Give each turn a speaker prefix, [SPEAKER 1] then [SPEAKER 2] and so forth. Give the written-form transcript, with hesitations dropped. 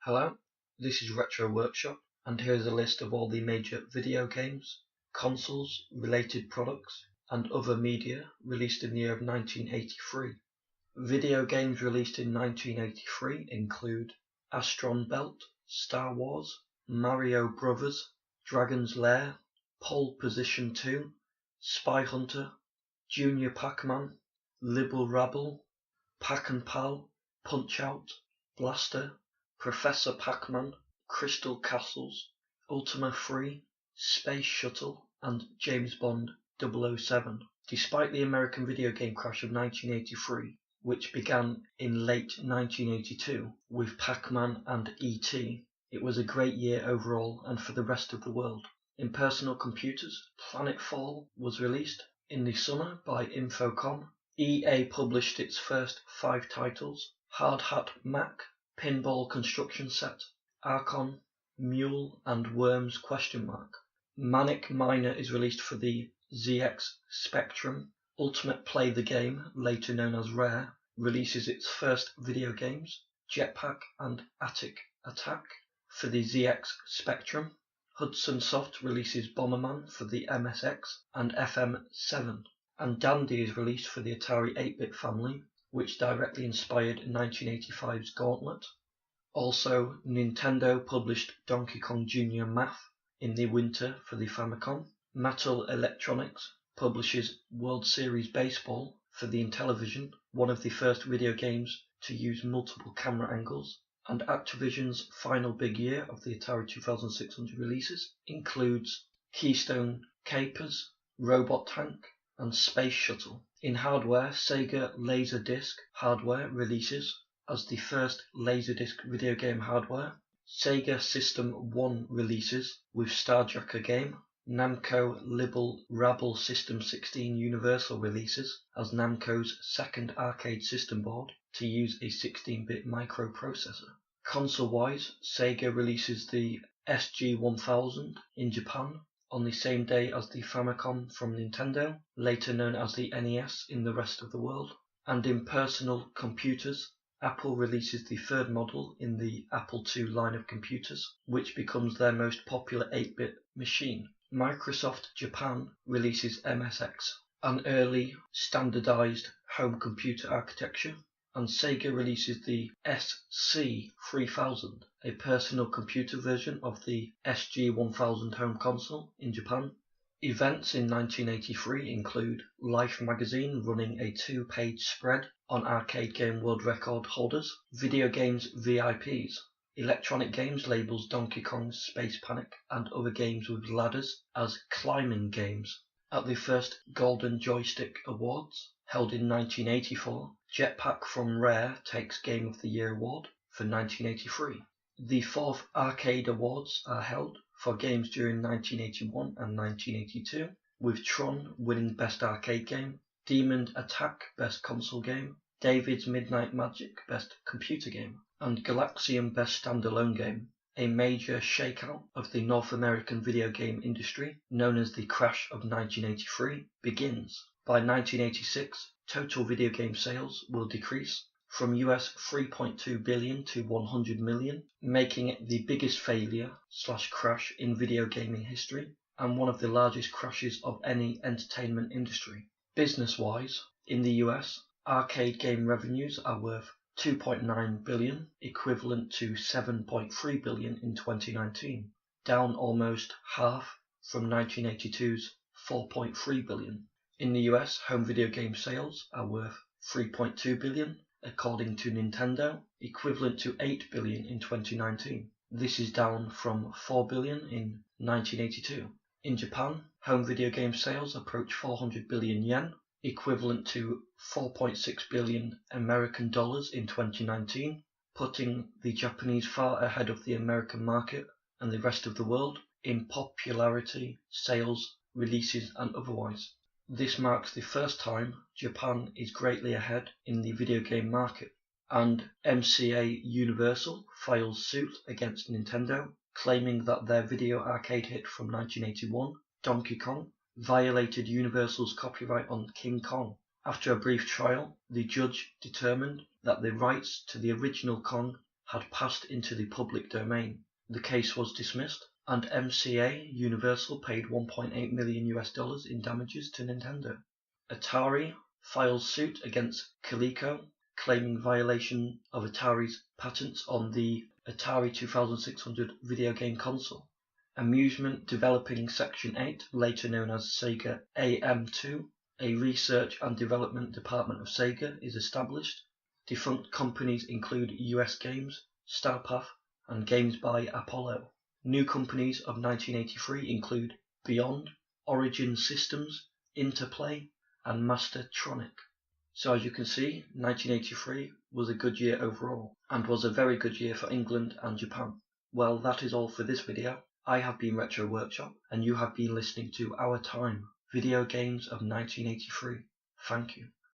[SPEAKER 1] Hello, this is Retro Workshop, and here is a list of all the major video games, consoles, related products, and other media released in the year of 1983. Video games released in 1983 include Astron Belt, Star Wars, Mario Brothers, Dragon's Lair, Pole Position 2, Spy Hunter, Junior Pac-Man, Libble Rabble, Pac and Pal, Punch-Out, Blaster, Professor Pac-Man, Crystal Castles, Ultima III, Space Shuttle, and James Bond 007. Despite the American video game crash of 1983, which began in late 1982 with Pac-Man and E.T., it was a great year overall and for the rest of the world. In personal computers, Planetfall was released in the summer by Infocom. EA published its first 5 titles: Hat Mack, Pinball Construction Set, Archon, MULE, and Worms ? Manic Miner is released for the ZX Spectrum. Ultimate Play the Game, later known as Rare, releases its first video games, Jetpac and Atic Atac, for the ZX Spectrum. Hudson Soft releases Bomberman for the MSX and FM-7. And Dandy is released for the Atari 8-bit family, which directly inspired 1985's Gauntlet. Also, Nintendo published Donkey Kong Jr. Math in the winter for the Famicom. Mattel Electronics publishes World Series Baseball for the Intellivision, one of the first video games to use multiple camera angles. And Activision's final big year of the Atari 2600 releases includes Keystone Capers, Robot Tank, and Space Shuttle. In hardware, Sega Laserdisc hardware releases as the first Laserdisc video game hardware. Sega System 1 releases with Starjacker game. Namco Libble Rabble System 16 Universal releases as Namco's second arcade system board to use a 16-bit microprocessor. Console-wise, Sega releases the SG-1000 in Japan on the same day as the Famicom from Nintendo, later known as the NES in the rest of the world. And in personal computers, Apple releases the third model in the Apple II line of computers, which becomes their most popular 8-bit machine. Microsoft Japan releases MSX, an early standardized home computer architecture, and Sega releases the SC-3000, a personal computer version of the SG-1000 home console in Japan. Events in 1983 include Life magazine running a 2-page spread on arcade game world record holders, video games VIPs, Electronic Games labels Donkey Kong's Space Panic and other games with ladders as climbing games. At the first Golden Joystick Awards, held in 1984, Jetpac from Rare takes Game of the Year award for 1983. The 4th Arcade Awards are held for games during 1981 and 1982, with Tron winning Best Arcade Game, Demon Attack Best Console Game, David's Midnight Magic Best Computer Game, and Galaxian Best Standalone Game. A major shakeout of the North American video game industry, known as the Crash of 1983, begins. By 1986, total video game sales will decrease from US $3.2 billion to $100 million, making it the biggest failure/crash in video gaming history and one of the largest crashes of any entertainment industry. Business-wise, in the US, arcade game revenues are worth $2.9 billion, equivalent to $7.3 billion in 2019, down almost half from 1982's $4.3 billion. In the US, home video game sales are worth $3.2 billion, according to Nintendo, equivalent to $8 billion in 2019. This is down from $4 billion in 1982. In Japan, home video game sales approach 400 billion yen, equivalent to $4.6 billion American dollars in 2019, putting the Japanese far ahead of the American market and the rest of the world in popularity, sales, releases, and otherwise. This marks the first time Japan is greatly ahead in the video game market, and MCA Universal files suit against Nintendo, claiming that their video arcade hit from 1981, Donkey Kong, violated Universal's copyright on King Kong. After a brief trial, the judge determined that the rights to the original Kong had passed into the public domain. The case was dismissed, and MCA Universal paid $1.8 million in damages to Nintendo. Atari files suit against Coleco, claiming violation of Atari's patents on the Atari 2600 video game console. Amusement Developing Section 8, later known as Sega AM2, a research and development department of Sega, is established. Defunct companies include US Games, Starpath, and Games by Apollo. New companies of 1983 include Beyond, Origin Systems, Interplay, and Mastertronic. So as you can see, 1983 was a good year overall, and was a very good year for England and Japan. Well, that is all for this video. I have been Retro Workshop, and you have been listening to Our Time, Video Games of 1983. Thank you.